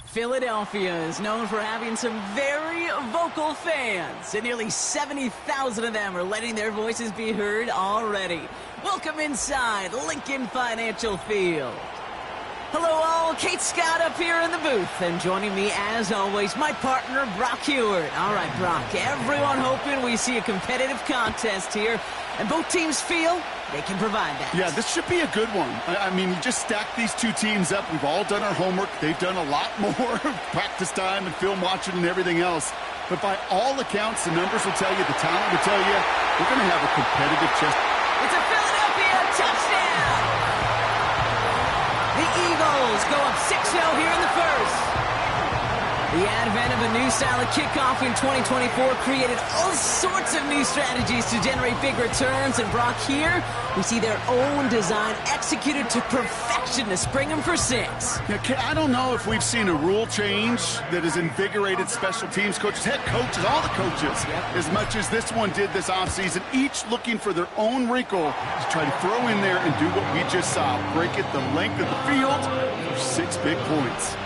Philadelphia is known for having some very vocal fans, and nearly 70,000 of them are letting their voices be heard already. Welcome inside Lincoln Financial Field. Hello all, Kate Scott up here in the booth, and joining me as always, my partner Brock Heward. All right, Brock, everyone hoping we see a competitive contest here, and both teams feel they can provide that. Yeah, this should be a good one. I mean, you just stack these two teams up. We've all done our homework. They've done a lot more practice time and film watching and everything else. But by all accounts, the numbers will tell you, the talent will tell you, we're going to have a competitive chess. It's a Philadelphia touchdown! The Eagles go up 6-0 here in the first. The advent of a new style of kickoff in 2024 created all sorts of new strategies to generate big returns. And Brock, here we see their own design executed to perfection to spring them for 6. Yeah, I don't know if we've seen a rule change that has invigorated special teams coaches, head coaches, all the coaches, as much as this one did this offseason, each looking for their own wrinkle to try to throw in there and do what we just saw, break it the length of the field for 6 big points.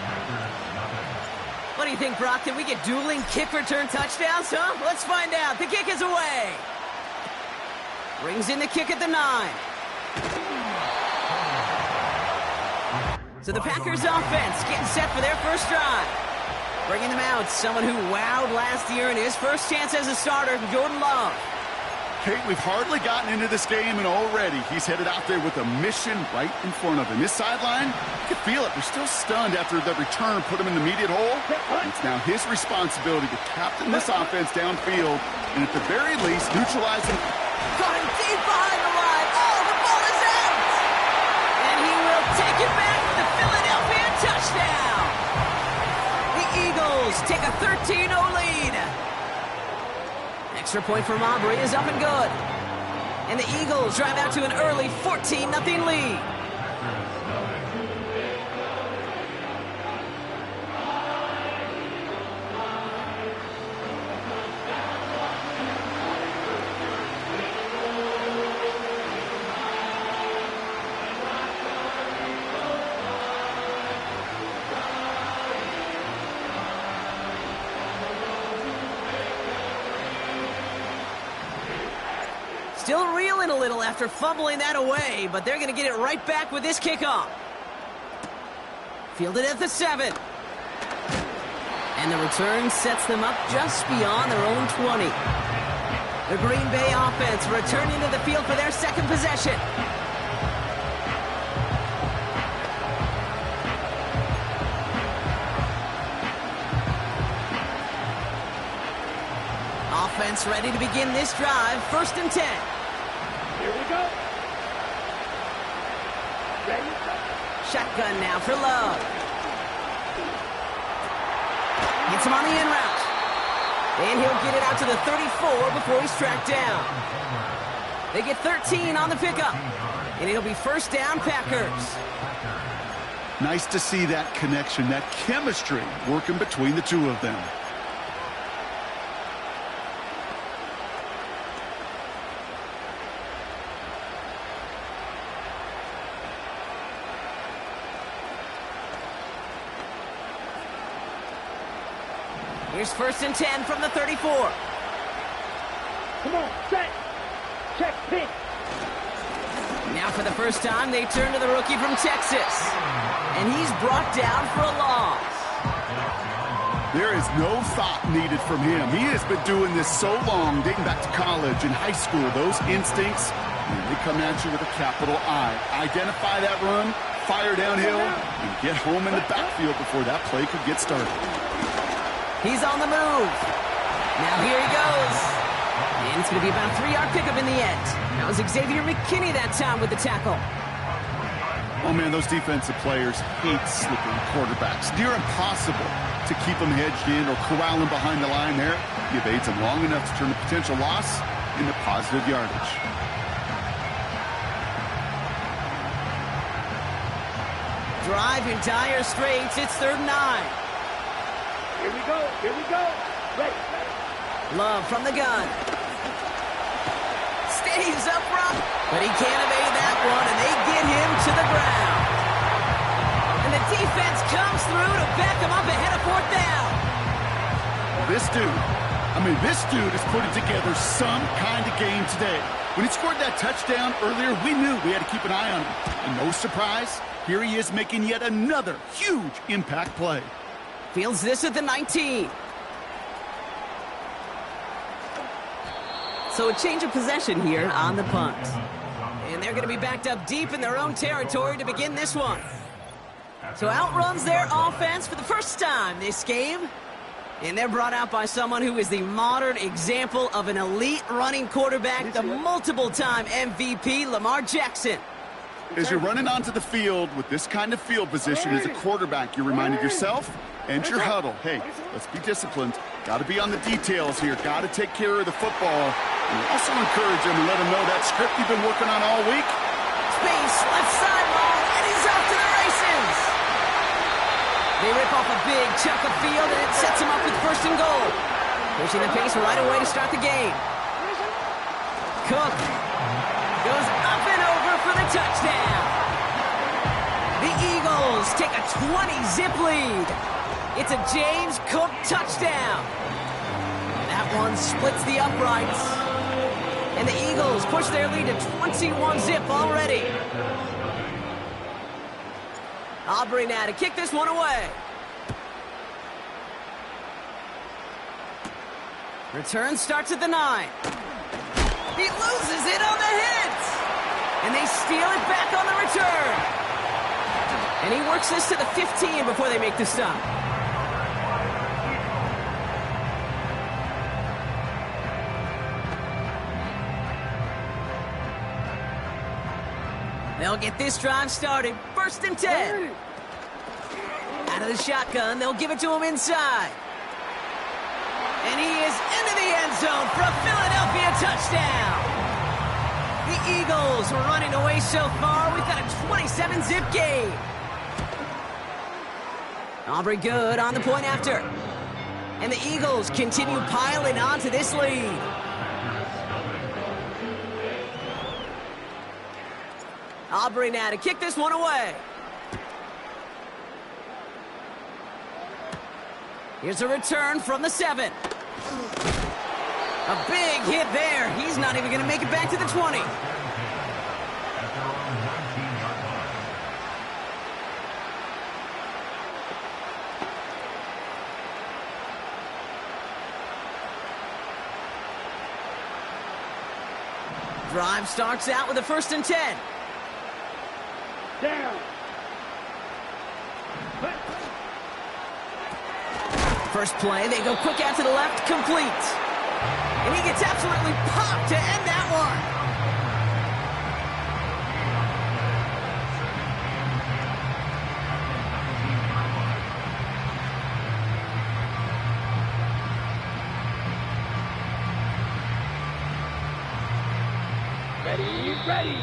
What do you think, Brock? Can we get dueling kick return touchdowns, huh? Let's find out. The kick is away. Brings in the kick at the 9. So the Packers offense getting set for their first drive. Bringing them out, someone who wowed last year in his first chance as a starter, Jordan Love. Kate, we've hardly gotten into this game, and already he's headed out there with a mission right in front of him. This sideline, you can feel it. They're still stunned after the return put him in the immediate hole. It's now his responsibility to captain this offense downfield, and at the very least, neutralize him. Caught him deep behind the line. Oh, the ball is out! And he will take it back for the Philadelphia touchdown. The Eagles take a 13-0 lead. Extra point from Aubrey is up and good. And the Eagles drive out to an early 14-0 lead. Still reeling a little after fumbling that away, but they're going to get it right back with this kickoff. Fielded at the 7. And the return sets them up just beyond their own 20. The Green Bay offense returning to the field for their second possession. Offense ready to begin this drive, 1st and 10. Here we go. Ready? Shotgun now for Love. Gets him on the in route. And he'll get it out to the 34 before he's tracked down. They get 13 on the pickup. And it'll be 1st down, Packers. Nice to see that connection, that chemistry working between the two of them. Here's 1st and 10 from the 34. Come on, set. Check, pitch. Now for the first time, they turn to the rookie from Texas. And he's brought down for a loss. There is no thought needed from him. He has been doing this so long, dating back to college and high school. Those instincts, they come at you with a capital I. Identify that run, fire downhill, and get home in the backfield before that play could get started. He's on the move. Now here he goes. And it's going to be about a 3-yard pickup in the end. That was Xavier McKinney that time with the tackle. Oh, man, those defensive players hate slipping quarterbacks. Near impossible to keep them hedged in or corral them behind the line there. He evades them long enough to turn the potential loss into positive yardage. Drive in dire straits. It's 3rd and 9. Here we go. Here we go. Ready. Love from the gun. Stays upright, but he can't evade that one, and they get him to the ground. And the defense comes through to back them up ahead of fourth down. This dude is putting together some kind of game today. When he scored that touchdown earlier, we knew we had to keep an eye on him. And no surprise, here he is making yet another huge impact play. Fields this at the 19. So a change of possession here on the punt. And they're going to be backed up deep in their own territory to begin this one. So outruns their offense for the first time this game. And they're brought out by someone who is the modern example of an elite running quarterback, the multiple-time MVP, Lamar Jackson. As you're running onto the field with this kind of field position as a quarterback, you're reminding yourself and your huddle, hey, let's be disciplined. Got to be on the details here. Got to take care of the football. And also encourage him and let him know that script you've been working on all week. Space, left sideline, and he's off to the races. They rip off a big chunk of field, and it sets him up with first and goal. Pushing the pace right away to start the game. Cook goes up and over for the touchdown. The Eagles take a 20-zip lead. It's a James Cook touchdown. That one splits the uprights. And the Eagles push their lead to 21-zip already. Aubrey now to kick this one away. Return starts at the 9. He loses it on the hit. And they steal it back on the return. And he works this to the 15 before they make the stop. They'll get this drive started. First and 10. Out of the shotgun, they'll give it to him inside. And he is into the end zone for a Philadelphia touchdown. The Eagles are running away so far. We've got a 27-zip game. Aubrey good on the point after. And the Eagles continue piling onto this lead. Aubrey now to kick this one away. Here's a return from the 7. A big hit there. He's not even going to make it back to the 20. Drive starts out with a first and 10. Down. First play, they go quick out to the left, complete. And he gets absolutely popped to end that one. Ready.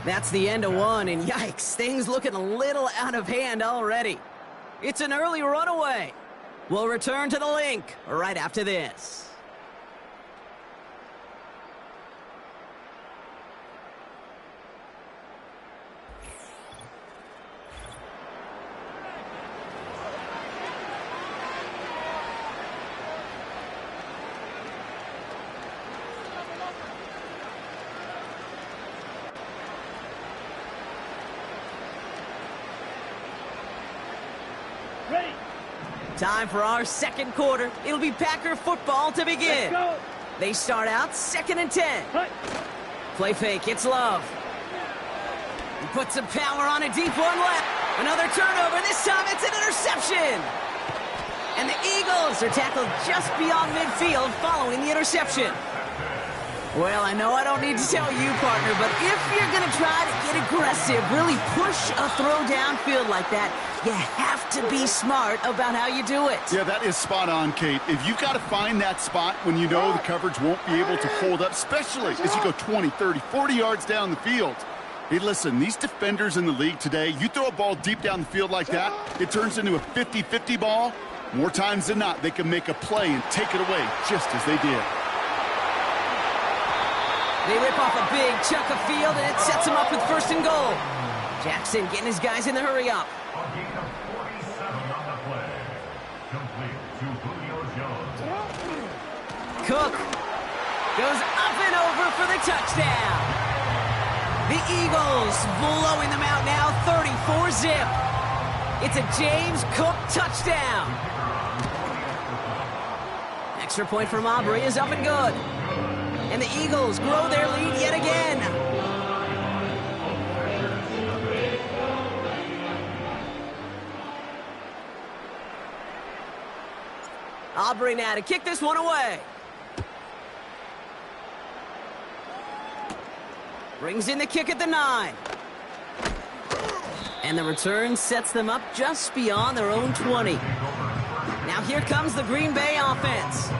That's the end of one, and yikes, things looking a little out of hand already. It's an early runaway. We'll return to the link right after this. Ready. Time for our second quarter. It'll be Packer football to begin. Let's go. They start out second and 10. Hut. Play fake, it's Love. He puts some power on a deep one left. Another turnover, this time it's an interception. And the Eagles are tackled just beyond midfield following the interception. Well, I know I don't need to tell you, partner, but if you're going to try to get aggressive, really push a throw downfield like that, you have to be smart about how you do it. Yeah, that is spot on, Kate. If you've got to find that spot when you know the coverage won't be able to hold up, especially as you go 20, 30, 40 yards down the field. Hey, listen, these defenders in the league today, you throw a ball deep down the field like that, it turns into a 50-50 ball. More times than not, they can make a play and take it away just as they did. They rip off a big chunk of field, and it sets them up with first and goal. Jackson getting his guys in the hurry up. A gain of 47 on the play. Complete to Julio Jones. Cook goes up and over for the touchdown. The Eagles blowing them out now, 34-zip. It's a James Cook touchdown. Extra point from Aubrey is up and good. And the Eagles grow their lead yet again. Aubrey now to kick this one away. Brings in the kick at the 9. And the return sets them up just beyond their own 20. Now here comes the Green Bay offense.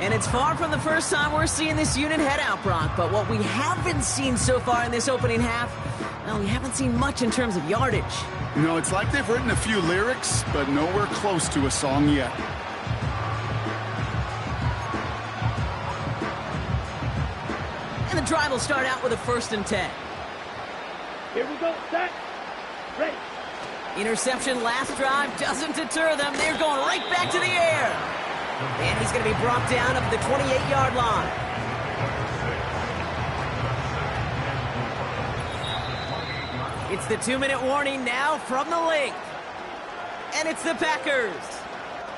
And it's far from the first time we're seeing this unit head out, Brock. But what we haven't seen so far in this opening half, well, we haven't seen much in terms of yardage. You know, it's like they've written a few lyrics, but nowhere close to a song yet. And the drive will start out with a 1st and 10. Here we go, set, ready. Interception last drive doesn't deter them. They're going right back to the air. And he's going to be brought down up at the 28-yard line. It's the 2-minute warning now from the link. And it's the Packers,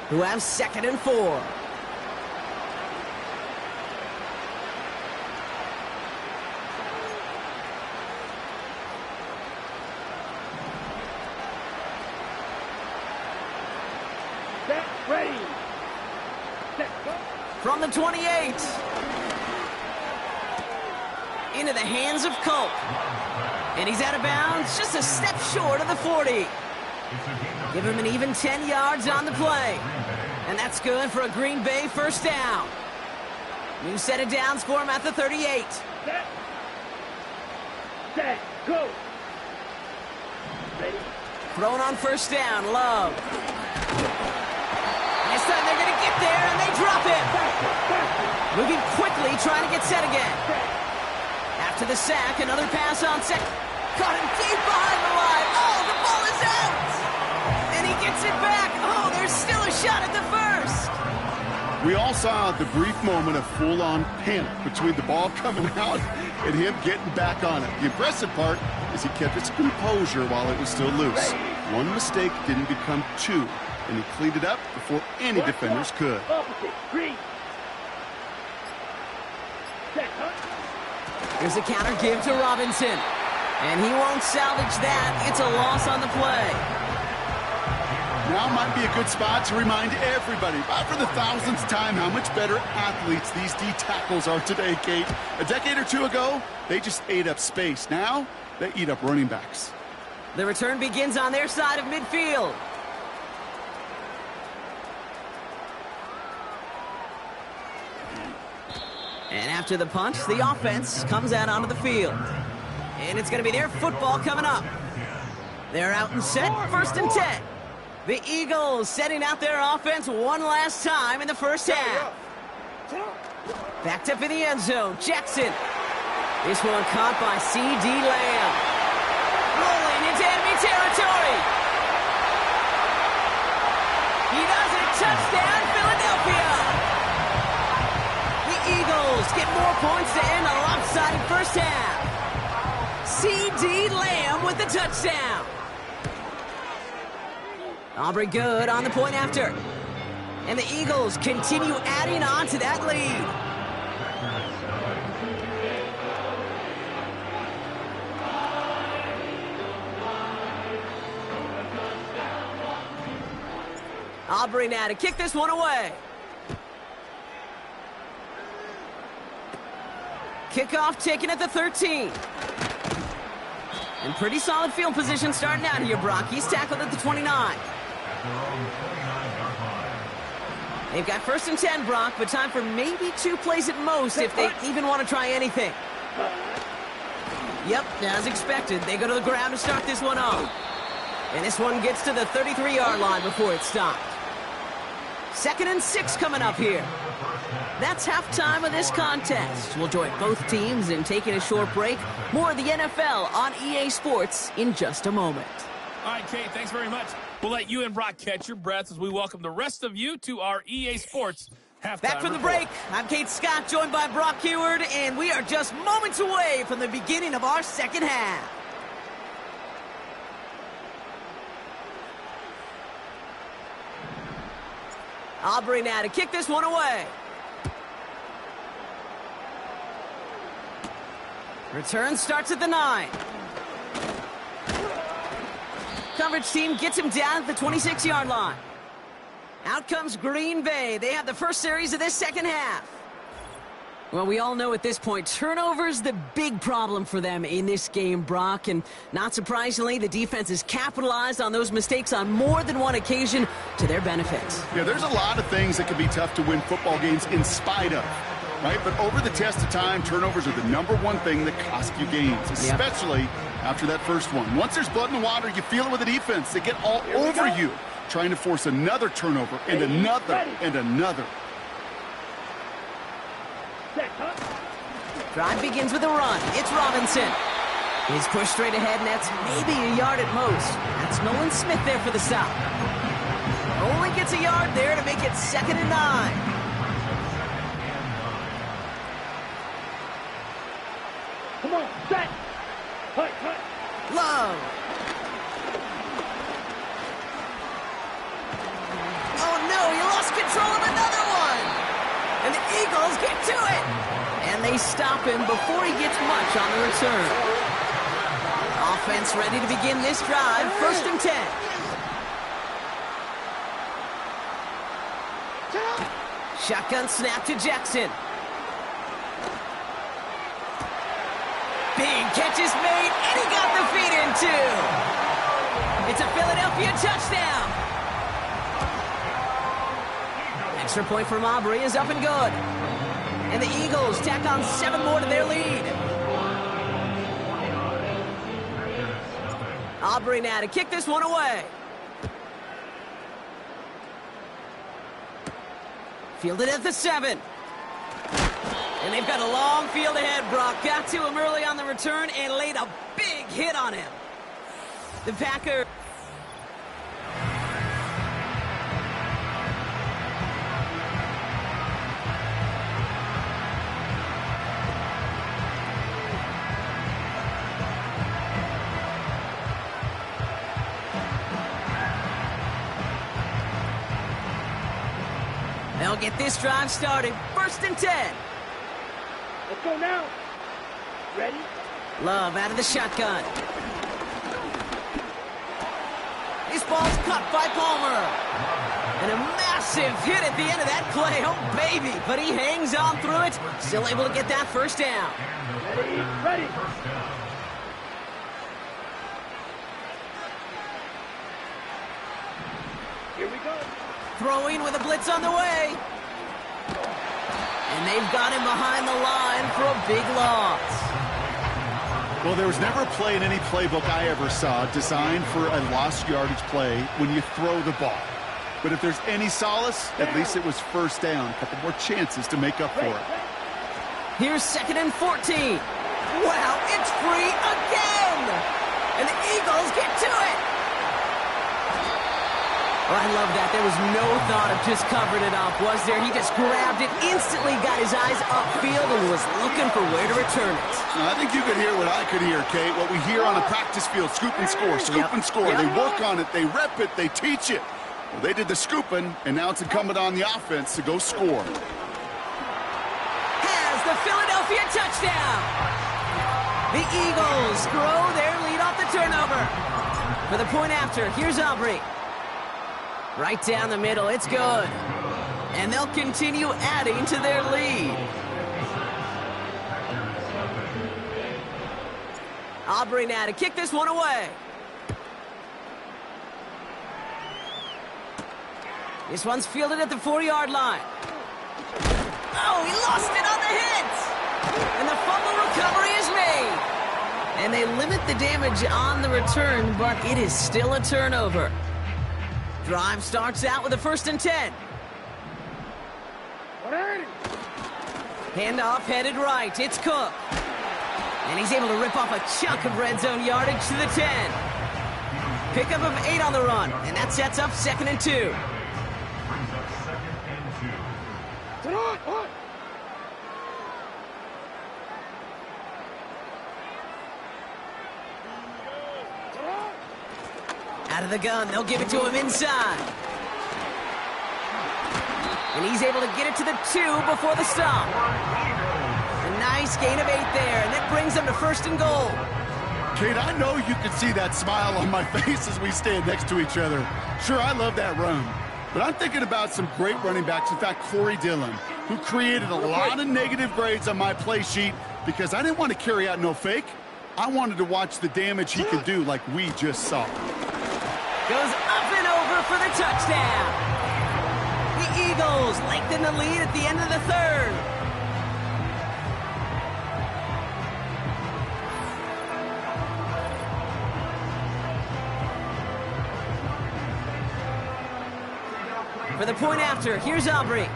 who have 2nd and 4. Set, ready. Set, go. From the 28. Into the hands of Culp. And he's out of bounds, just a step short of the 40. Give him an even 10 yards on the play. And that's good for a Green Bay 1st down. New set of downs for him at the 38. Set. Set, go. Ready. Thrown on 1st down, Love. This time they're going to get there, and they drop it. Moving quickly, trying to get set again. After the sack, another pass on second. Caught him deep behind the line. Oh, the ball is out. And he gets it back. Oh, there's still a shot at the 1st. We all saw the brief moment of full-on panic between the ball coming out and him getting back on it. The impressive part is he kept his composure while it was still loose. One mistake didn't become 2, and he cleaned it up before any defenders could. Opposite, green. Set, huh? Here's a counter give to Robinson. And he won't salvage that. It's a loss on the play. Now might be a good spot to remind everybody, about for the 1000th time, how much better athletes these D tackles are today, Kate. A decade or 2 ago, they just ate up space. Now, they eat up running backs. The return begins on their side of midfield. And after the punch, the offense comes out onto the field. And it's going to be their football coming up. They're out and set, 1st and 10. The Eagles setting out their offense one last time in the 1st half. Backed up in the end zone, Jackson. This one caught by C.D. Lamb. Rolling into enemy territory. He does it, touchdown, Philadelphia. The Eagles get more points to end a lopsided 1st half. C.D. Lamb with the touchdown. Aubrey good on the point after. And the Eagles continue adding on to that lead. Aubrey now to kick this one away. Kickoff taken at the 13. And pretty solid field position starting out here, Brock. He's tackled at the 29. They've got 1st and 10, Brock, but time for maybe 2 plays at most if they even want to try anything. Yep, as expected, they go to the ground to start this one off. And this one gets to the 33-yard line before it's stopped. 2nd and 6 coming up here. That's halftime of this contest. We'll join both teams in taking a short break. More of the NFL on EA Sports in just a moment. All right, Kate, thanks very much. We'll let you and Brock catch your breaths as we welcome the rest of you to our EA Sports halftime Back from the break, I'm Kate Scott, joined by Brock Heward, and we are just moments away from the beginning of our second half. Aubrey now to kick this one away. Return starts at the 9. Coverage team gets him down at the 26-yard line. Out comes Green Bay. They have the first series of this second half. Well, we all know at this point, turnovers the big problem for them in this game, Brock. And not surprisingly, the defense has capitalized on those mistakes on more than one occasion to their benefit. Yeah, there's a lot of things that can be tough to win football games in spite of, right? But over the test of time, turnovers are the #1 thing that cost you games, especially after that first one. Once there's blood in the water, you feel it with the defense. They get all over you, trying to force another turnover and another and another. Drive begins with a run. It's Robinson. He's pushed straight ahead, and that's maybe a yard at most. That's Nolan Smith there for the stop. Only gets a yard there to make it 2nd and 9. Come on, set. Cut. Love. Oh, no, he lost control of another one. And the Eagles get to it. And they stop him before he gets much on the return. Offense ready to begin this drive. 1st and 10. Shotgun snap to Jackson. Big catch is made, and he got the feet in, too. It's a Philadelphia touchdown. Extra point from Aubrey is up and good. And the Eagles tack on 7 more to their lead. Aubrey now to kick this one away. Fielded at the 7. And they've got a long field ahead, Brock. Got to him early on the return and laid a big hit on him. The Packers. They'll get this drive started. 1st and 10. Let's go now. Ready? Love out of the shotgun. This ball's cut by Palmer. And a massive hit at the end of that play. Oh, baby. But he hangs on through it. Still able to get that first down. Ready. Here we go. Throwing with a blitz on the way. And they've got him behind the line for a big loss. Well, there was never a play in any playbook I ever saw designed for a lost yardage play when you throw the ball. But if there's any solace, at least it was first down. A couple more chances to make up for it. Here's 2nd and 14. Wow, it's free again. And the Eagles get to it. Oh, I love that. There was no thought of just covering it up, was there? He just grabbed it, instantly got his eyes upfield, and was looking for where to return it. Now, I think you could hear what I could hear, Kate. What we hear on a practice field, scoop and score, scoop and score. They work on it, they rep it, they teach it. Well, they did the scooping, and now it's incumbent on the offense to go score. Has the Philadelphia touchdown. The Eagles grow their lead off the turnover. For the point after, here's Aubrey. Right down the middle, it's good. And they'll continue adding to their lead. Aubrey now to kick this one away. This one's fielded at the 4-yard line. Oh, he lost it on the hit! And the fumble recovery is made. And they limit the damage on the return, but it is still a turnover. Drive starts out with a 1st and 10. Handoff headed right. It's Cook. And he's able to rip off a chunk of red zone yardage to the 10. Pickup of 8 on the run, and that sets up 2nd and 2. Brings up 2nd and 2. Out of the gun, they'll give it to him inside. And he's able to get it to the 2 before the stop. A nice gain of 8 there, and that brings them to 1st and goal. Kate, I know you can see that smile on my face as we stand next to each other. Sure, I love that run. But I'm thinking about some great running backs. In fact, Corey Dillon, who created a lot of negative grades on my play sheet because I didn't want to carry out no fake. I wanted to watch the damage he could do like we just saw. Goes up and over for the touchdown. The Eagles lengthen the lead at the end of the 3rd. For the point after, here's Aubrey.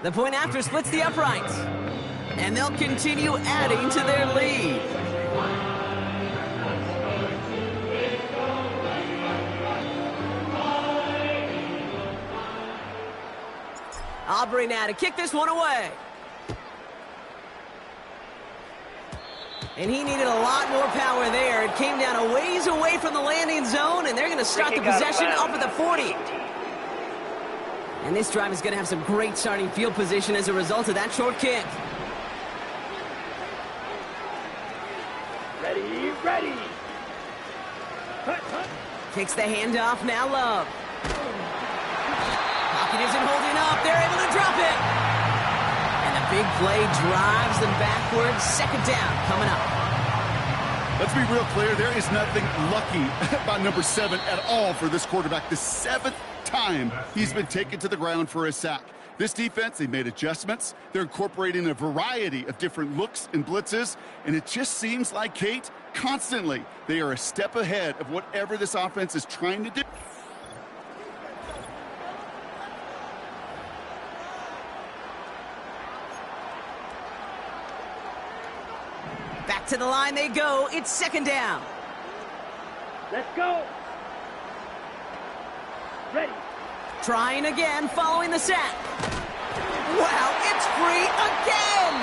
The point after splits the uprights. And they'll continue adding to their lead. Aubrey now to kick this one away. And he needed a lot more power there. It came down a ways away from the landing zone, and they're going to start the possession up at the 40. And this drive is going to have some great starting field position as a result of that short kick. Ready. Takes the handoff, now Love. Pocket isn't holding up. They're able to drop it. And the big play drives them backwards. 2nd down coming up. Let's be real clear. There is nothing lucky about number 7 at all for this quarterback. The 7th time he's been taken to the ground for a sack. This defense, they made adjustments. They're incorporating a variety of different looks and blitzes. And it just seems like, Kate, constantly they are a step ahead of whatever this offense is trying to do. Back to the line they go. It's 2nd down. Let's go. Ready. Trying again following the sack. Wow, it's free again.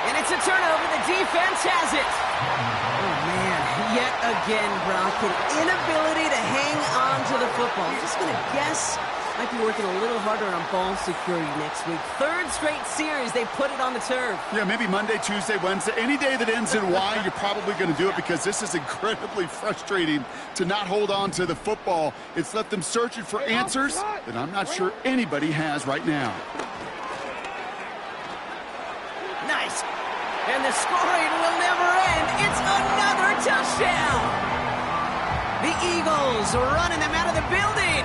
And it's a turnover. The defense has it. Oh, man. Yet again, Brock, an inability to hang on to the football. I'm just going to guess might be working a little harder on ball security next week. 3rd straight series, they put it on the turf. Yeah, maybe Monday, Tuesday, Wednesday. Any day that ends in Y, you're probably going to do it because this is incredibly frustrating to not hold on to the football. It's left them searching for answers that I'm not sure anybody has right now. Nice. And the scoring will never end. It's another touchdown. The Eagles running them out of the building.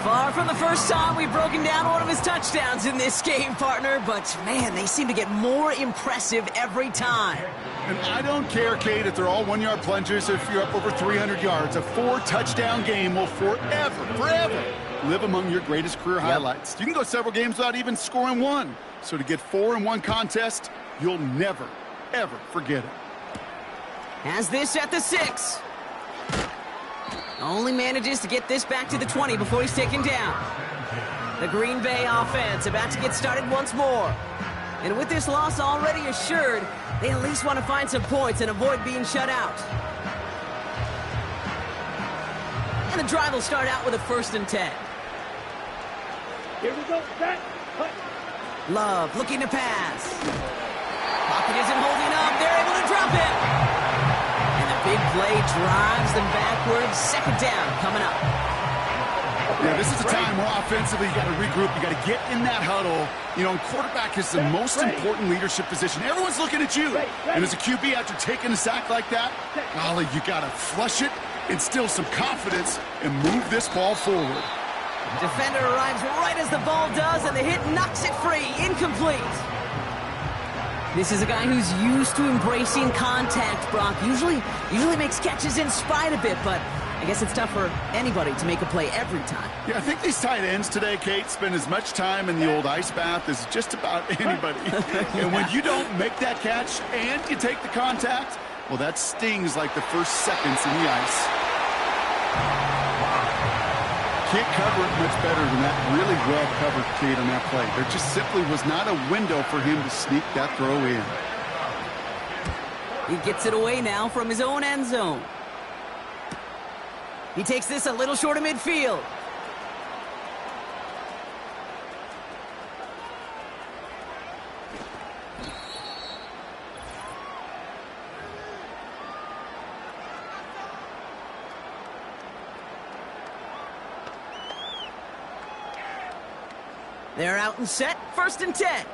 Far from the first time we've broken down one of his touchdowns in this game, partner, but, man, they seem to get more impressive every time. And I don't care, Kate, if they're all 1-yard plungers or if you're up over 300 yards. A 4-touchdown game will forever live among your greatest career highlights. You can go several games without even scoring one. So to get 4 in one contest, you'll never, ever forget it. Has this at the 6. Only manages to get this back to the 20 before he's taken down. The Green Bay offense about to get started once more. And with this loss already assured, they at least want to find some points and avoid being shut out. And the drive will start out with a 1st and 10. Here we go. Set. Cut. Love looking to pass. Pocket isn't holding up. They're able to drop it. Big play drives them backwards. 2nd down coming up. Yeah, this is a time where offensively you got to regroup. You got to get in that huddle. You know, quarterback is the most important leadership position. Everyone's looking at you. And as a QB, after taking a sack like that, golly, you got to flush it, instill some confidence, and move this ball forward. Defender arrives right as the ball does, and the hit knocks it free. Incomplete. This is a guy who's used to embracing contact, Brock. Usually makes catches in spite of it, but I guess it's tough for anybody to make a play every time. Yeah, I think these tight ends today, Kate, spend as much time in the old ice bath as just about anybody. Yeah. And when you don't make that catch and you take the contact, well, that stings like the first seconds in the ice. Can't cover it much better than that. Really well covered, Kate, on that play. There just simply was not a window for him to sneak that throw in. He gets it away now from his own end zone. He takes this a little short of midfield. They're out and set. 1st and 10.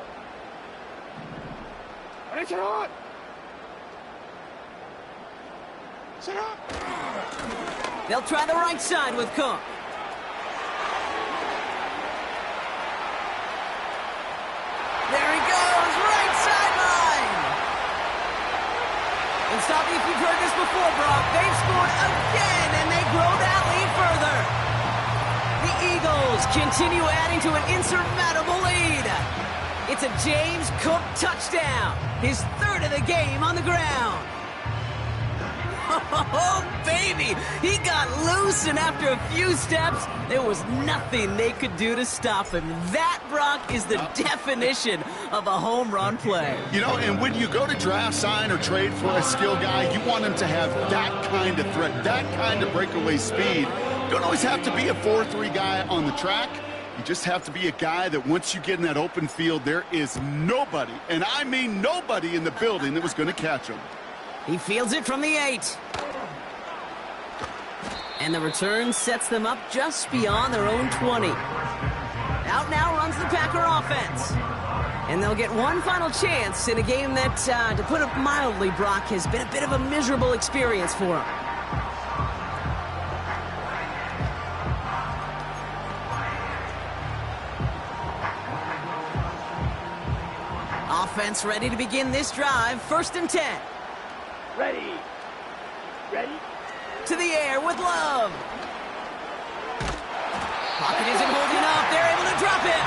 They'll try the right side with Cook. There he goes, right sideline. And stop me if you've heard this before, Brock. They've scored again, and they grow that lead further. The Eagles continue adding to an insurmountable lead. It's a James Cook touchdown, his 3rd of the game on the ground. Oh, baby! He got loose, and after a few steps, there was nothing they could do to stop him. That, Brock, is the definition of a home run play. You know, and when you go to draft, sign, or trade for a skill guy, you want him to have that kind of threat, that kind of breakaway speed. You don't always have to be a 4-3 guy on the track. You just have to be a guy that once you get in that open field, there is nobody, and I mean nobody in the building that was going to catch him. He fields it from the 8. And the return sets them up just beyond their own 20. Out now runs the Packer offense. And they'll get one final chance in a game that, to put it mildly, Brock, has been a bit of a miserable experience for them. Offense ready to begin this drive. 1st and 10. Ready. Ready. To the air with Love. Pocket isn't holding up. They're able to drop it.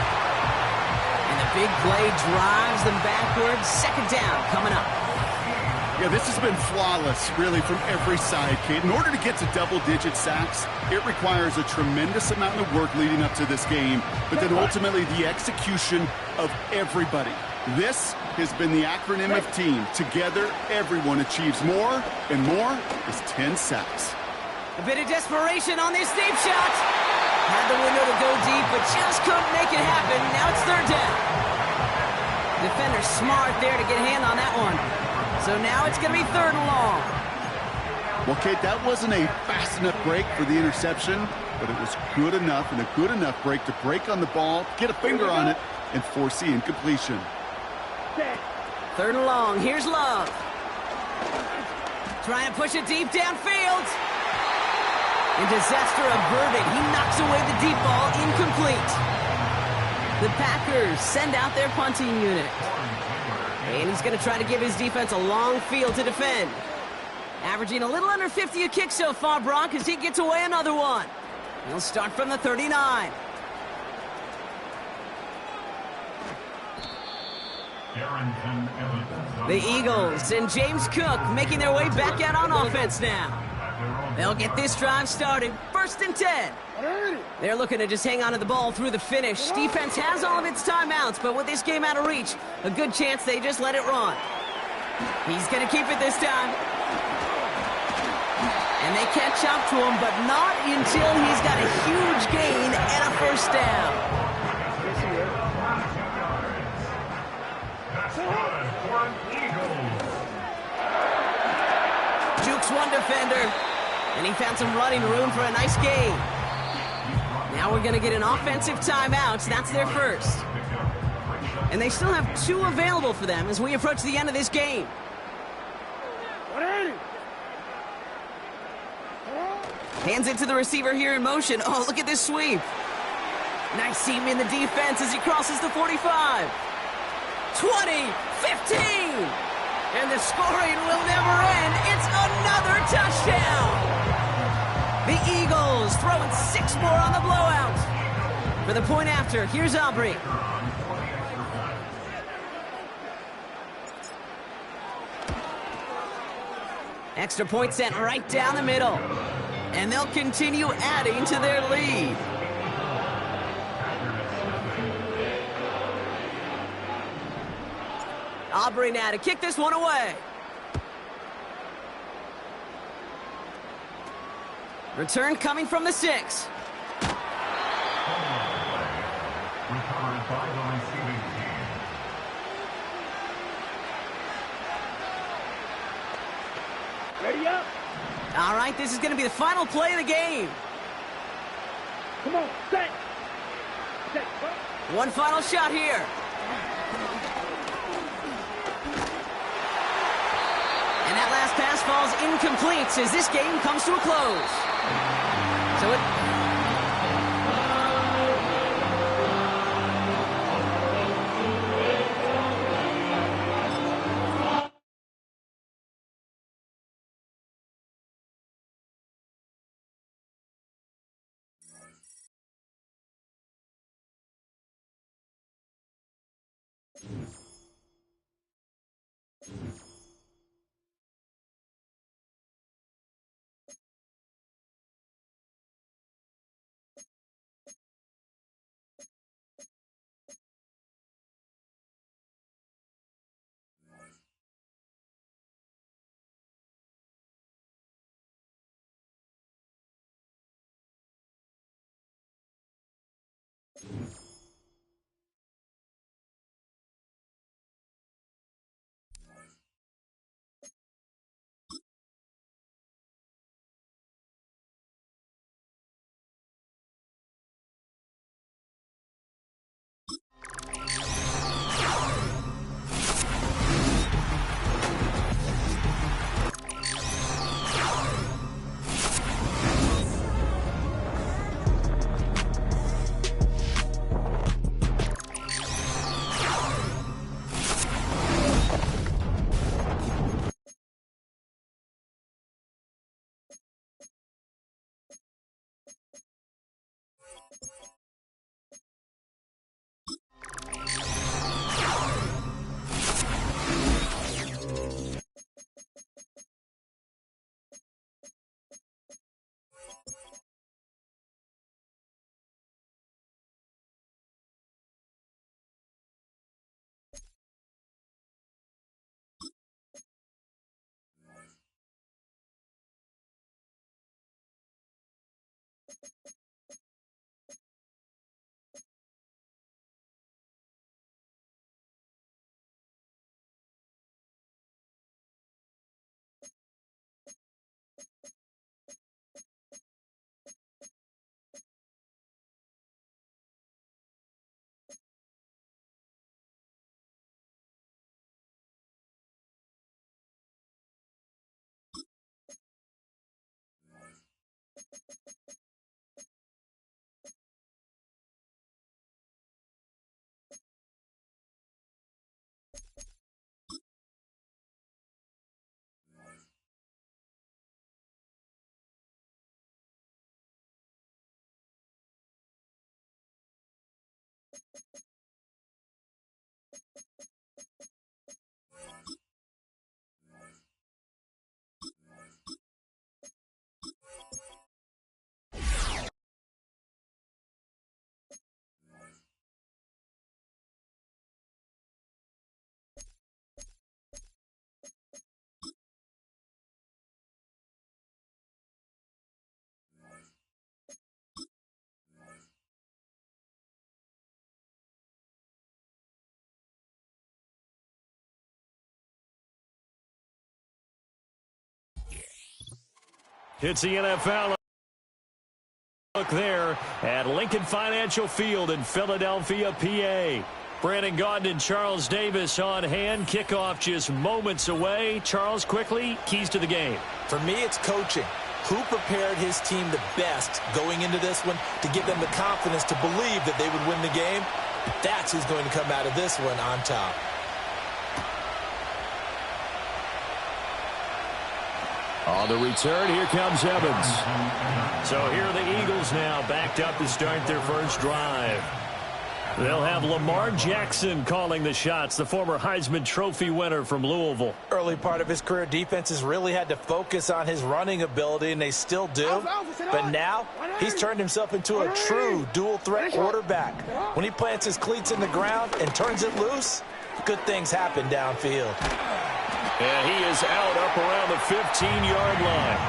And the big play drives them backwards. 2nd down coming up. Yeah, this has been flawless, really, from every side, Kate. In order to get to double-digit sacks, it requires a tremendous amount of work leading up to this game, but then ultimately the execution of everybody. This has been the acronym of team. Together, everyone achieves more, and more is 10 sacks. A bit of desperation on this deep shot. Had the window to go deep, but just couldn't make it happen. Now it's 3rd down. Defender smart there to get a hand on that one. So now it's going to be 3rd and long. Well, Kate, that wasn't a fast enough break for the interception, but it was good enough and a good enough break to break on the ball, get a finger on it, and force the incompletion. 3rd and long. Here's Love. Trying to push it deep downfield. And disaster averted. He knocks away the deep ball. Incomplete. The Packers send out their punting unit. And he's going to try to give his defense a long field to defend. Averaging a little under 50 a kick so far, Brock, as he gets away another one. He'll start from the 39. The Eagles and James Cook making their way back out on offense now. They'll get this drive started. 1st and 10. They're looking to just hang on to the ball through the finish. Defense has all of its timeouts, but with this game out of reach, a good chance they just let it run. He's going to keep it this time. And they catch up to him, but not until he's got a huge gain and a 1st down. Jukes one defender, and he found some running room for a nice gain. Now we're going to get an offensive timeout. That's their 1st. And they still have 2 available for them as we approach the end of this game. Hands it to the receiver here in motion. Oh, look at this sweep. Nice seam in the defense as he crosses the 45. 20, 15. And the scoring will never end. It's another touchdown. The throw and 6 more on the blowout. For the point after, here's Aubrey. Extra point sent right down the middle. And they'll continue adding to their lead. Aubrey now to kick this one away. Return coming from the 6. Recovered by the receiving team. Ready up. All right, this is going to be the final play of the game. Come on, set. Set. One final shot here. And that last pass falls incomplete as this game comes to a close. So it... It's the NFL. Look there at Lincoln Financial Field in Philadelphia, PA. Brandon Gaudin and Charles Davis on hand. Kickoff just moments away. Charles, quickly, keys to the game. For me, it's coaching. Who prepared his team the best going into this one to give them the confidence to believe that they would win the game? That's who's going to come out of this one on top. On the return, here comes Evans. So here are the Eagles now backed up to start their first drive. They'll have Lamar Jackson calling the shots, the former Heisman Trophy winner from Louisville. Early part of his career, defenses really had to focus on his running ability, and they still do. But now, he's turned himself into a true dual-threat quarterback. When he plants his cleats in the ground and turns it loose, good things happen downfield. And he is out up around the 15-yard line.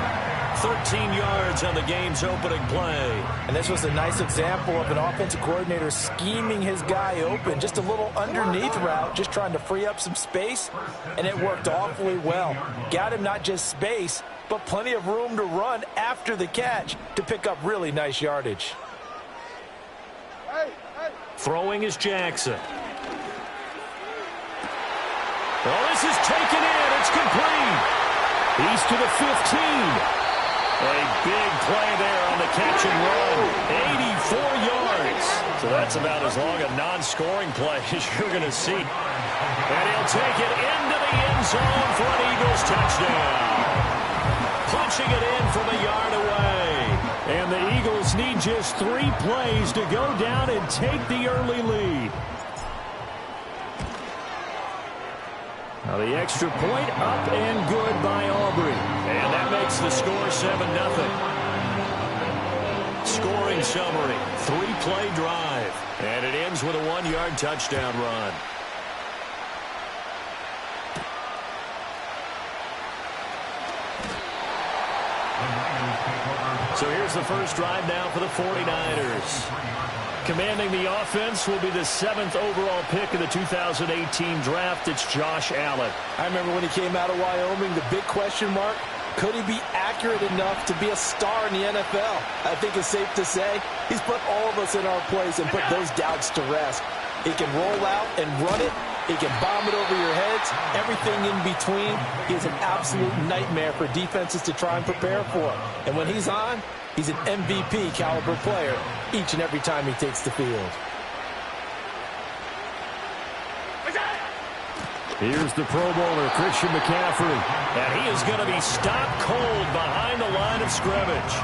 13 yards on the game's opening play. And this was a nice example of an offensive coordinator scheming his guy open. Just a little underneath route, just trying to free up some space, and it worked awfully well. Got him not just space, but plenty of room to run after the catch to pick up really nice yardage. Throwing is Jackson. Well, this is taken in. It's complete. He's to the 15. A big play there on the catch and run. 84 yards. So that's about as long a non-scoring play as you're going to see. And he'll take it into the end zone for an Eagles touchdown. Punching it in from a yard away. And the Eagles need just 3 plays to go down and take the early lead. Now the extra point up and good by Aubrey. And that makes the score 7-0. Scoring summary, 3-play drive. And it ends with a 1-yard touchdown run. So here's the first drive now for the 49ers. Commanding the offense will be the 7th overall pick of the 2018 draft. It's Josh Allen. I remember when he came out of Wyoming, the big question mark, could he be accurate enough to be a star in the NFL? I think it's safe to say he's put all of us in our place and put those doubts to rest. He can roll out and run it. He can bomb it over your heads. Everything in between. He's an absolute nightmare for defenses to try and prepare for. And when he's on, he's an MVP caliber player each and every time he takes the field. Here's the Pro Bowler, Christian McCaffrey. And he is going to be stopped cold behind the line of scrimmage.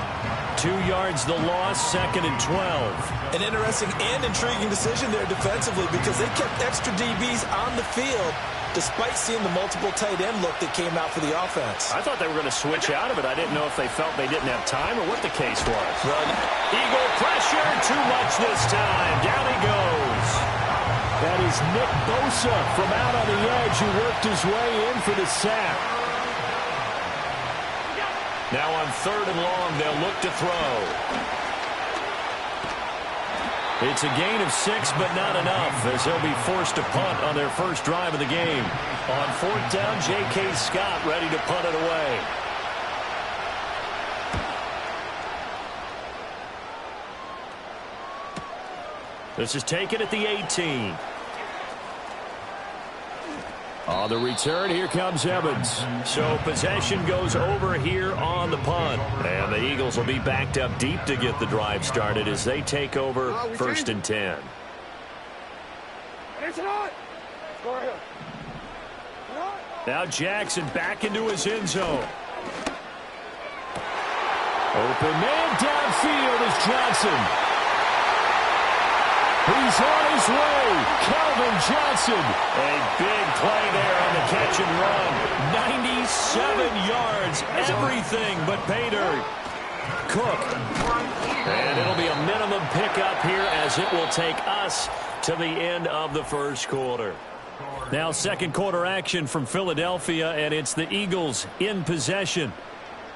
2 yards the loss, 2nd and 12. An interesting and intriguing decision there defensively because they kept extra DBs on the field despite seeing the multiple tight end look that came out for the offense. I thought they were going to switch out of it. I didn't know if they felt they didn't have time or what the case was. Eagle pressure, too much this time. Down he goes. That is Nick Bosa from out on the edge who worked his way in for the sack. Now on 3rd and long, they'll look to throw. It's a gain of 6, but not enough, as they'll be forced to punt on their first drive of the game. On 4th down, J.K. Scott ready to punt it away. This is taken at the 18. On the return, here comes Evans. So possession goes over here on the punt. And the Eagles will be backed up deep to get the drive started as they take over 1st and 10. Now Jackson back into his end zone. Open man downfield is Johnson. He's on his way. Calvin Johnson. A big play there on the catch and run. 97 yards. Everything but pay dirt. Cook. And it'll be a minimum pickup here as it will take us to the end of the first quarter. Now 2nd quarter action from Philadelphia, and it's the Eagles in possession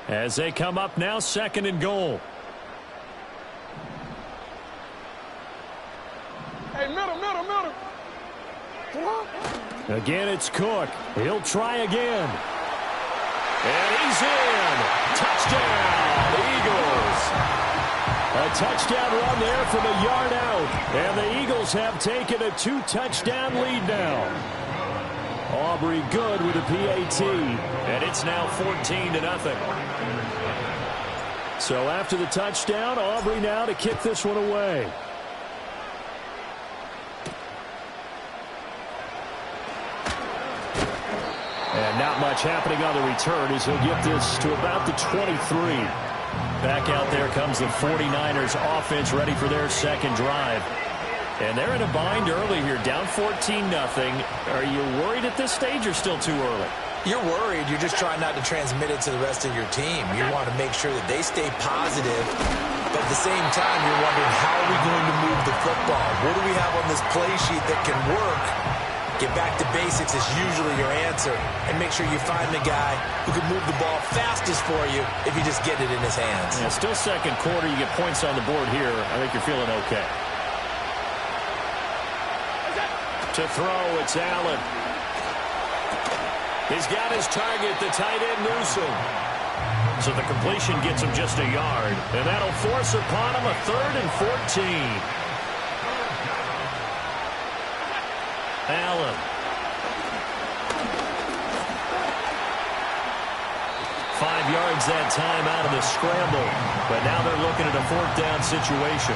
as they come up now 2nd and goal. Hey, middle. Again, it's Cook. He'll try again. And he's in. Touchdown, Eagles. A touchdown run there from a yard out. And the Eagles have taken a 2-touchdown lead now. Aubrey good with a PAT. And it's now 14-0. So after the touchdown, Aubrey now to kick this one away. And And not much happening on the return as he'll get this to about the 23. Back out there comes the 49ers offense ready for their second drive. And they're in a bind early here, down 14-0. Are you worried at this stage or still too early? You're worried. You're just trying not to transmit it to the rest of your team. You want to make sure that they stay positive. But at the same time, you're wondering, how are we going to move the football? What do we have on this play sheet that can work? Get back to basics is usually your answer. And make sure you find the guy who can move the ball fastest for you if you just get it in his hands. Yeah, still second quarter. You get points on the board here. I think you're feeling okay. To throw, it's Allen. He's got his target, the tight end Newsome. So the completion gets him just a yard. And that'll force upon him a 3rd and 14. Allen. 5 yards that time out of the scramble. But now they're looking at a 4th down situation.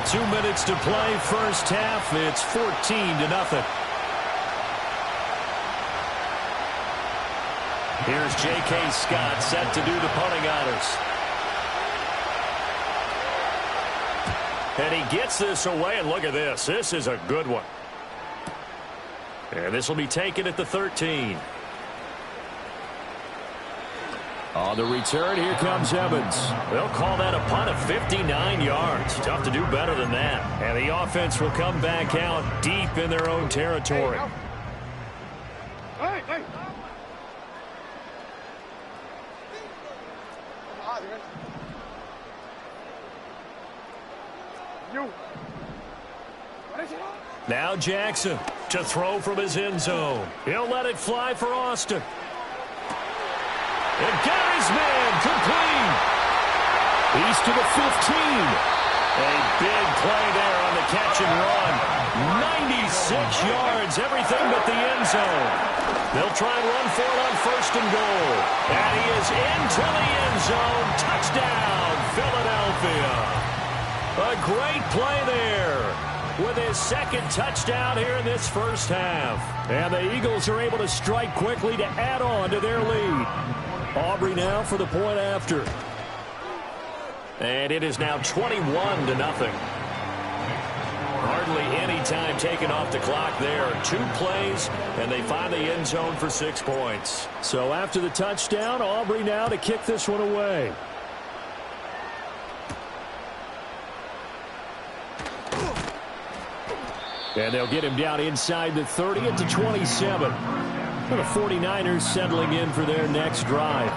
2 minutes to play, first half. It's 14-0. Here's J.K. Scott set to do the punting honors. And he gets this away, and look at this. This is a good one. And this will be taken at the 13. On the return, here comes Evans. They'll call that a punt of 59 yards. Tough to do better than that. And the offense will come back out deep in their own territory. Hey. Now Jackson to throw from his end zone. He'll let it fly for Austin. And got his man complete. He's to the 15. A big play there on the catch and run. 96 yards, everything but the end zone. They'll try and run for it on 1st and goal. And he is into the end zone. Touchdown, Philadelphia. A great play there with his second touchdown here in this first half. And the Eagles are able to strike quickly to add on to their lead. Aubrey now for the point after. And it is now 21-0. Hardly any time taken off the clock there. 2 plays, and they find the end zone for 6 points. So after the touchdown, Aubrey now to kick this one away. And they'll get him down inside the 30 at the 27. The 49ers settling in for their next drive.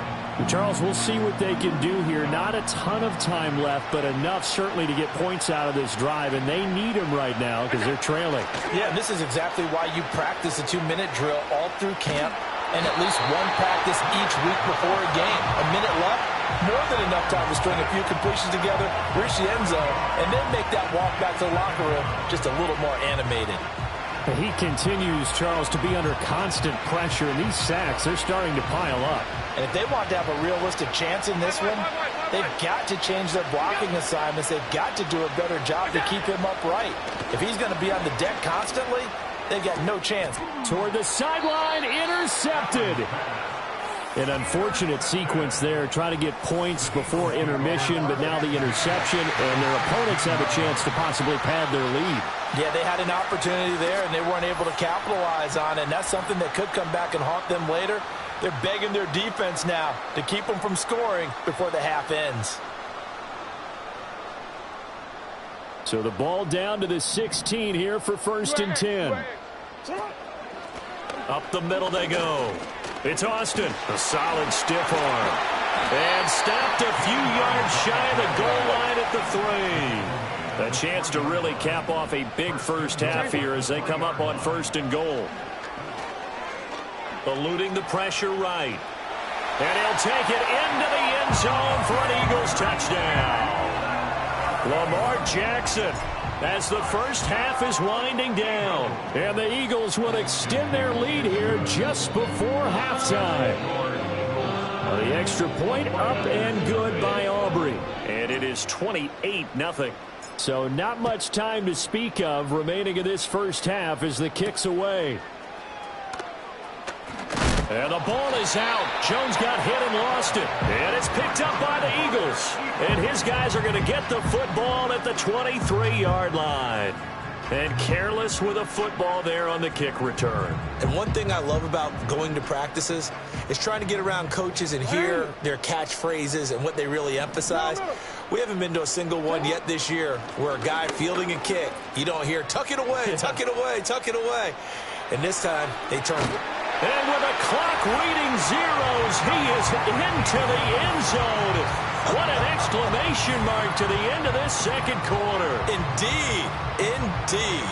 Charles, we'll see what they can do here. Not a ton of time left, but enough certainly to get points out of this drive, and they need them right now because they're trailing. Yeah, and this is exactly why you practice a 2-minute drill all through camp and at least one practice each week before a game. A minute left, more than enough time to string a few completions together, reach the end zone, and then make that walk back to the locker room just a little more animated. He continues, Charles, to be under constant pressure, and these sacks, they're starting to pile up. And if they want to have a realistic chance in this one, they've got to change their blocking assignments. They've got to do a better job to keep him upright. If he's going to be on the deck constantly, they've got no chance. Toward the sideline, intercepted. An unfortunate sequence there, trying to get points before intermission, but now the interception, and their opponents have a chance to possibly pad their lead. Yeah, they had an opportunity there, and they weren't able to capitalize on it, and that's something that could come back and haunt them later. They're begging their defense now to keep them from scoring before the half ends. So the ball down to the 16 here for 1st and 10. Up the middle they go. It's Austin, a solid stiff arm. And stopped a few yards shy of the goal line at the 3. A chance to really cap off a big first half here as they come up on 1st and goal. Eluding the pressure right. And he'll take it into the end zone for an Eagles touchdown. Lamar Jackson, as the first half is winding down. And the Eagles will extend their lead here just before halftime. The extra point up and good by Aubrey. And it is 28-0. So not much time to speak of remaining in this first half as the kick's away. And the ball is out. Jones got hit and lost it. And it's picked up by the Eagles. And his guys are going to get the football at the 23-yard line. And careless with a football there on the kick return. And one thing I love about going to practices is trying to get around coaches and hear their catchphrases and what they really emphasize. We haven't been to a single one yet this year where a guy fielding a kick, you don't hear, tuck it away, tuck it away, tuck it away. And this time, they turn. And with the clock reading zeros, he is into the end zone. What an exclamation mark to the end of this second quarter. Indeed, indeed.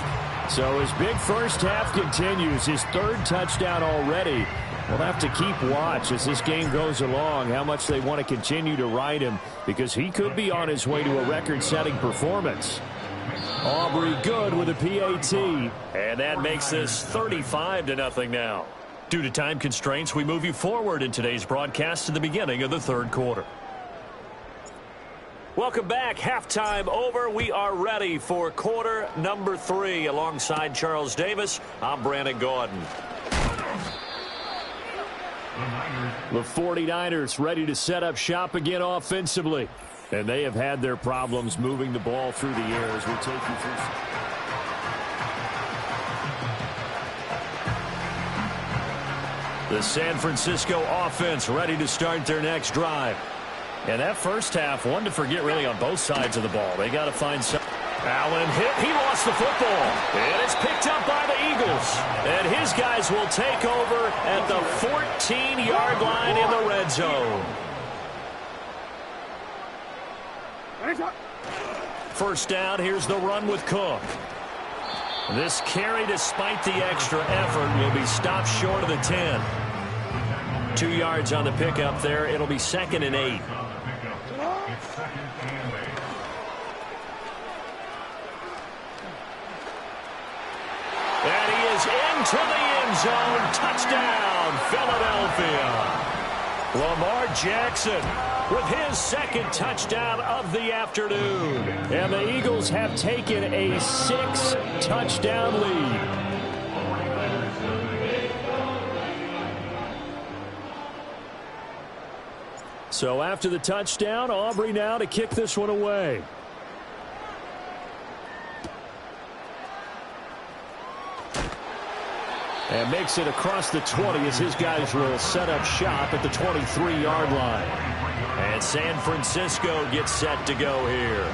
So his big first half continues, his third touchdown already. We'll have to keep watch as this game goes along, how much they want to continue to ride him, because he could be on his way to a record-setting performance. Aubrey good with a PAT. And that makes this 35-0 now. Due to time constraints, we move you forward in today's broadcast to the beginning of the third quarter. Welcome back. Halftime over. We are ready for quarter number 3. Alongside Charles Davis, I'm Brandon Gordon. The 49ers ready to set up shop again offensively. And they have had their problems moving the ball through the air as we take you through. The San Francisco offense ready to start their next drive. And that first half, one to forget really on both sides of the ball. They got to find some. Allen hit. He lost the football. And it's picked up by the Eagles. And his guys will take over at the 14-yard line in the red zone. First down, here's the run with Cook. This carry, despite the extra effort, will be stopped short of the 10. 2 yards on the pickup there. It'll be 2nd and 8. And he is into the end zone. Touchdown, Philadelphia. Lamar Jackson with his second touchdown of the afternoon. And the Eagles have taken a 6-touchdown lead. So after the touchdown, Aubrey now to kick this one away. And makes it across the 20 as his guys will set up shop at the 23-yard line. And San Francisco gets set to go here.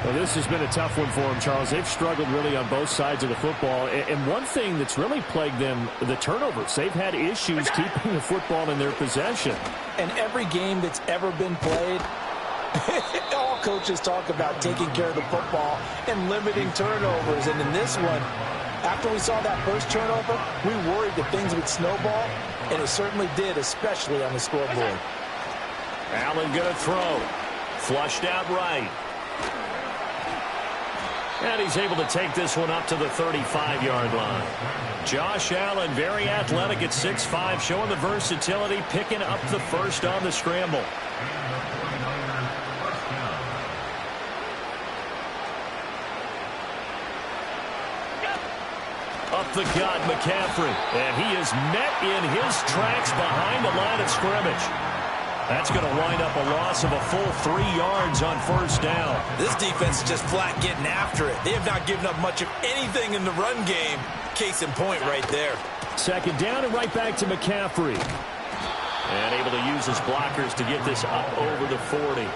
Well, this has been a tough one for them, Charles. They've struggled really on both sides of the football. And one thing that's really plagued them, the turnovers. They've had issues keeping the football in their possession. And every game that's ever been played, all coaches talk about taking care of the football and limiting turnovers. And in this one, after we saw that first turnover, we worried that things would snowball, and it certainly did, especially on the scoreboard. Allen going to throw. Flushed out right. And he's able to take this one up to the 35-yard line. Josh Allen, very athletic at 6'5", showing the versatility, picking up the first on the scramble. Up the gut, McCaffrey. And he is met in his tracks behind the line of scrimmage. That's going to wind up a loss of a full 3 yards on first down. This defense is just flat getting after it. They have not given up much of anything in the run game. Case in point right there. Second down and right back to McCaffrey. And able to use his blockers to get this up over the 40.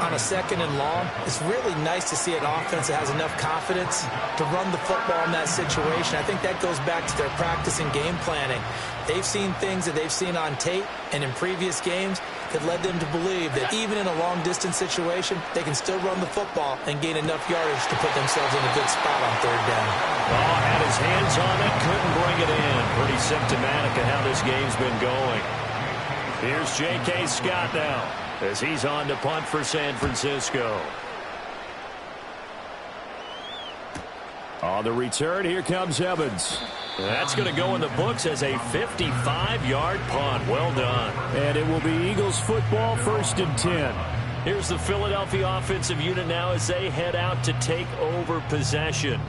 On a second and long, it's really nice to see an offense that has enough confidence to run the football in that situation. I think that goes back to their practice and game planning. They've seen things that they've seen on tape and in previous games that led them to believe that even in a long-distance situation, they can still run the football and gain enough yardage to put themselves in a good spot on third down. Oh, had his hands on it, couldn't bring it in. Pretty symptomatic of how this game's been going. Here's J.K. Scott now, as he's on to punt for San Francisco. On the return, here comes Evans. That's going to go in the books as a 55-yard punt. Well done. And it will be Eagles football, 1st and 10. Here's the Philadelphia offensive unit now as they head out to take over possession.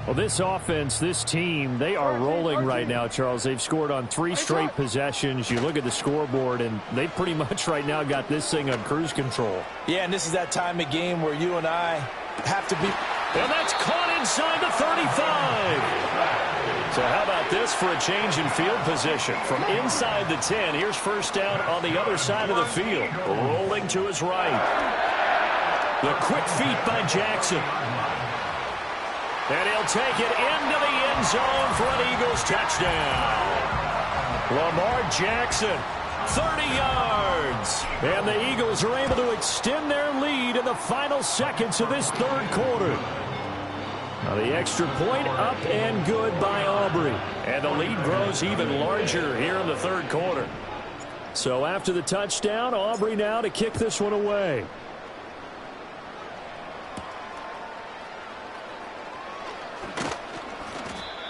Well, this offense, this team, they are rolling right now, Charles. They've scored on 3 straight possessions. You look at the scoreboard, and they pretty much right now got this thing on cruise control. Yeah, and this is that time of game where you and I have to be. And that's caught inside the 35. So how about this for a change in field position? From inside the 10, here's first down on the other side of the field. Rolling to his right. The quick feet by Jackson. And he'll take it into the end zone for an Eagles touchdown. Lamar Jackson, 30 yards. And the Eagles are able to extend their lead in the final seconds of this third quarter. Now the extra point up and good by Aubrey. And the lead grows even larger here in the third quarter. So after the touchdown, Aubrey now to kick this one away.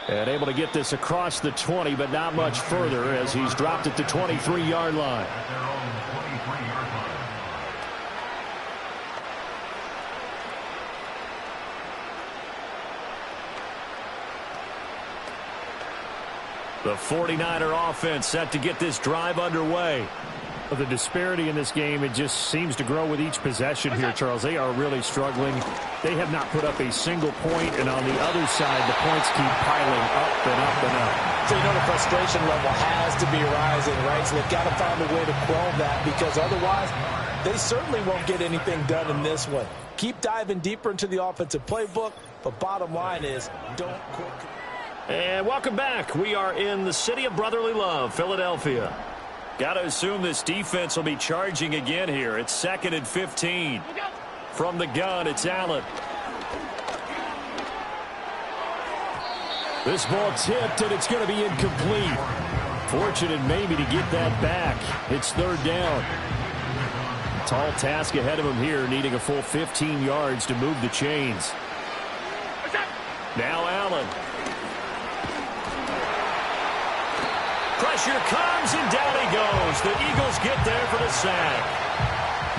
And able to get this across the 20, but not much further as he's dropped at the 23-yard line. The 49er offense set to get this drive underway. The disparity in this game, it just seems to grow with each possession here, Charles. They are really struggling. They have not put up a single point, and on the other side, the points keep piling up and up and up. So you know the frustration level has to be rising, right? So they've got to find a way to quell that, because otherwise they certainly won't get anything done in this one. Keep diving deeper into the offensive playbook, but bottom line is don't quit. And welcome back. We are in the city of brotherly love, Philadelphia. Got to assume this defense will be charging again here. It's 2nd and 15. From the gun, it's Allen. This ball tipped, and it's going to be incomplete. Fortunate maybe to get that back. It's 3rd down. A tall task ahead of him here, needing a full 15 yards to move the chains. Now Allen. Pressure comes, and down he goes. The Eagles get there for the sack.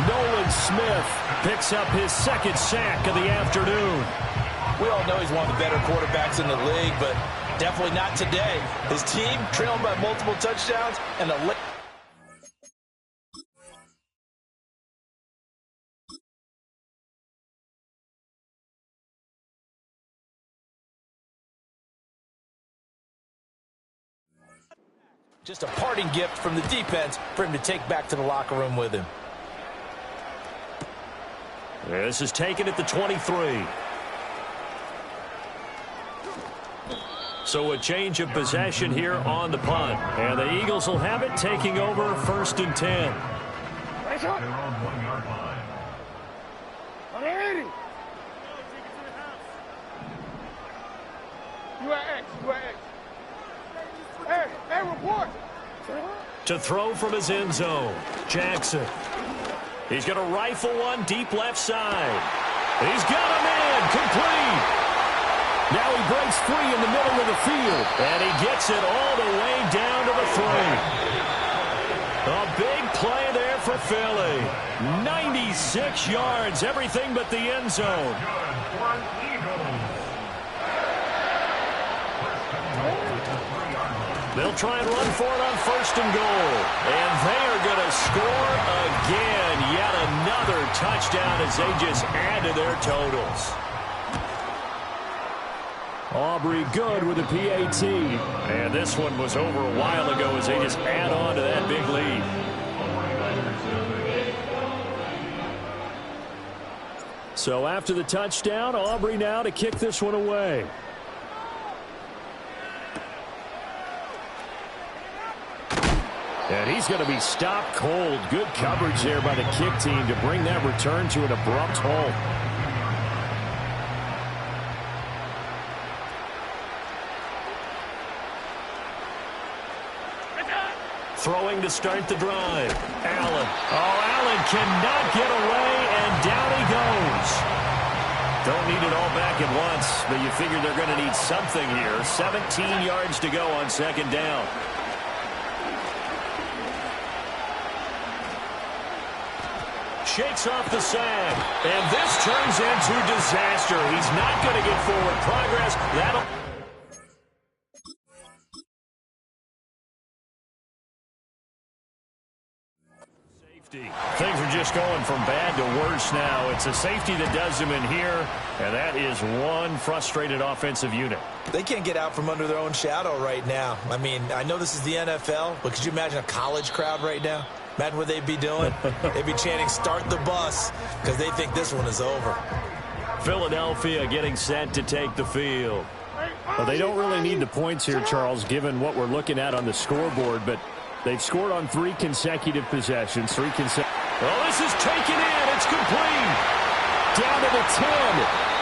Nolan Smith picks up his 2nd sack of the afternoon. We all know he's one of the better quarterbacks in the league, but definitely not today. His team trailed by multiple touchdowns, and the just a parting gift from the defense for him to take back to the locker room with him. This is taken at the 23. So a change of possession here on the punt. And the Eagles will have it, taking over 1st and 10. You are X. Hey, report. To throw from his end zone, Jackson. He's going to rifle one deep left side. He's got a man complete. Now he breaks free in the middle of the field, and he gets it all the way down to the 3. A big play there for Philly. 96 yards, everything but the end zone. They'll try and run for it on 1st and goal. And they are going to score again. Yet another touchdown as they just add to their totals. Aubrey good with a PAT. And this one was over a while ago as they just add on to that big lead. So after the touchdown, Aubrey now to kick this one away. And he's going to be stopped cold. Good coverage there by the kick team to bring that return to an abrupt halt. Throwing to start the drive. Allen. Oh, Allen cannot get away, and down he goes. Don't need it all back at once, but you figure they're going to need something here. 17 yards to go on 2nd down. shakes off the sand. And this turns into disaster. He's not going to get forward progress. That'll... Things are just going from bad to worse now. It's a safety that does them in here, and that is one frustrated offensive unit. They can't get out from under their own shadow right now. I mean, I know this is the NFL, but could you imagine a college crowd right now? Imagine what they'd be doing. They'd be chanting, "Start the bus," because they think this one is over. Philadelphia getting set to take the field. Well, they don't really need the points here, Charles, given what we're looking at on the scoreboard, but they've scored on 3 consecutive possessions. Oh, this is taken in. It's complete. Down to the 10.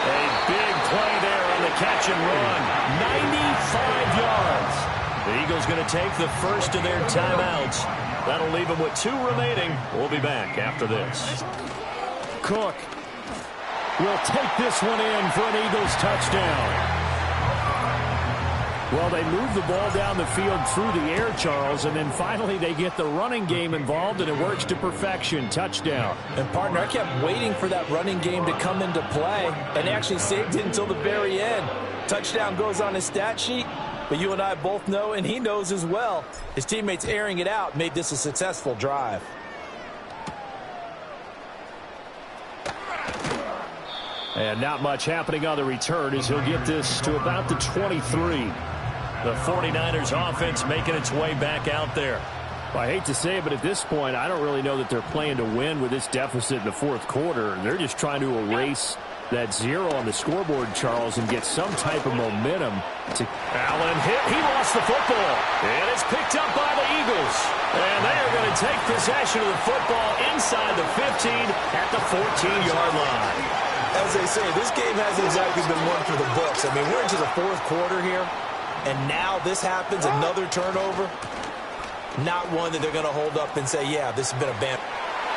A big play there on the catch and run. 95 yards. The Eagles going to take the first of their timeouts. That'll leave them with 2 remaining. We'll be back after this. Cook will take this one in for an Eagles touchdown. Well, they move the ball down the field through the air, Charles, and then finally they get the running game involved, and it works to perfection. Touchdown. And, partner, I kept waiting for that running game to come into play, and actually saved it until the very end. Touchdown goes on his stat sheet, but you and I both know, and he knows as well, his teammates airing it out made this a successful drive. And not much happening on the return as he'll get this to about the 23. The 49ers offense making its way back out there. Well, I hate to say it, but at this point, I don't really know that they're playing to win with this deficit in the fourth quarter. They're just trying to erase that 0 on the scoreboard, Charles, and get some type of momentum. Allen hit. He lost the football. And it's picked up by the Eagles. And they are going to take possession of the football inside the 15 at the 14-yard line. As they say, this game hasn't exactly been one for the books. I mean, we're into the fourth quarter here, and now this happens, another turnover. Not one that they're going to hold up and say, yeah, this has been a bad.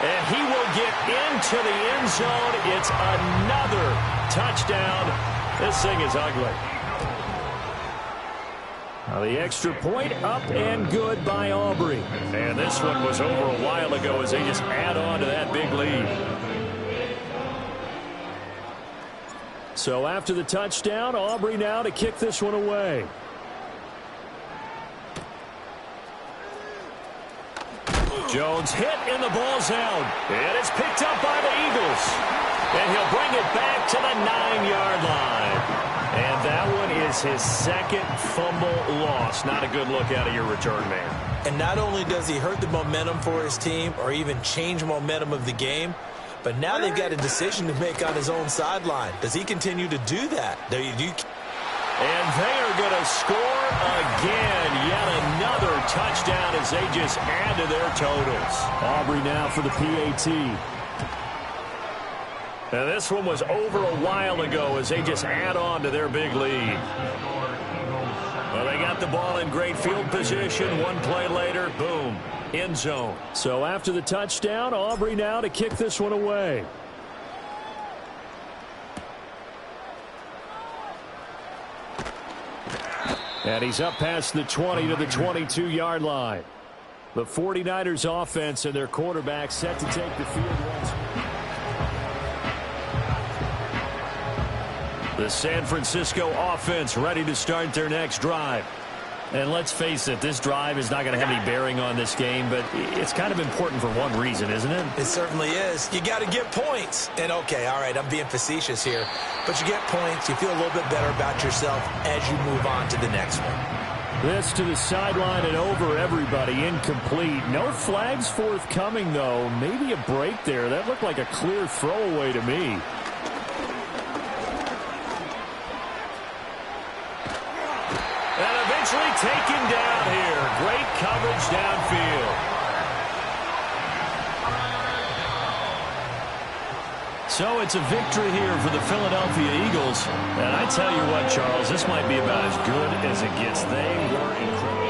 And he will get into the end zone. It's another touchdown. This thing is ugly. Now the extra point up and good by Aubrey. And this one was over a while ago as they just add on to that big lead. So after the touchdown, Aubrey now to kick this one away. Jones hit and the ball's out. And it's picked up by the Eagles. And he'll bring it back to the 9-yard line. And that one is his second fumble loss. Not a good look out of your return man. And not only does he hurt the momentum for his team or even change momentum of the game, but now they've got a decision to make on his own sideline. Does he continue to do that? And they are going to score again. Yet another touchdown as they just add to their totals. Aubrey now for the PAT. Now this one was over a while ago as they just add on to their big lead. Well, they got the ball in great field position. One play later, boom, end zone. So after the touchdown, Aubrey now to kick this one away. And he's up past the 20 to the 22-yard line. The 49ers offense and their quarterback set to take the field once more. The San Francisco offense ready to start their next drive. And let's face it, this drive is not going to have any bearing on this game, but it's kind of important for one reason, isn't it? It certainly is. You got to get points. And, okay, all right, I'm being facetious here. But you get points, you feel a little bit better about yourself as you move on to the next one. This to the sideline and over everybody, incomplete. No flags forthcoming, though. Maybe a break there. That looked like a clear throwaway to me. Taken down here. Great coverage downfield. So it's a victory here for the Philadelphia Eagles. And I tell you what, Charles, this might be about as good as it gets. They were incredible.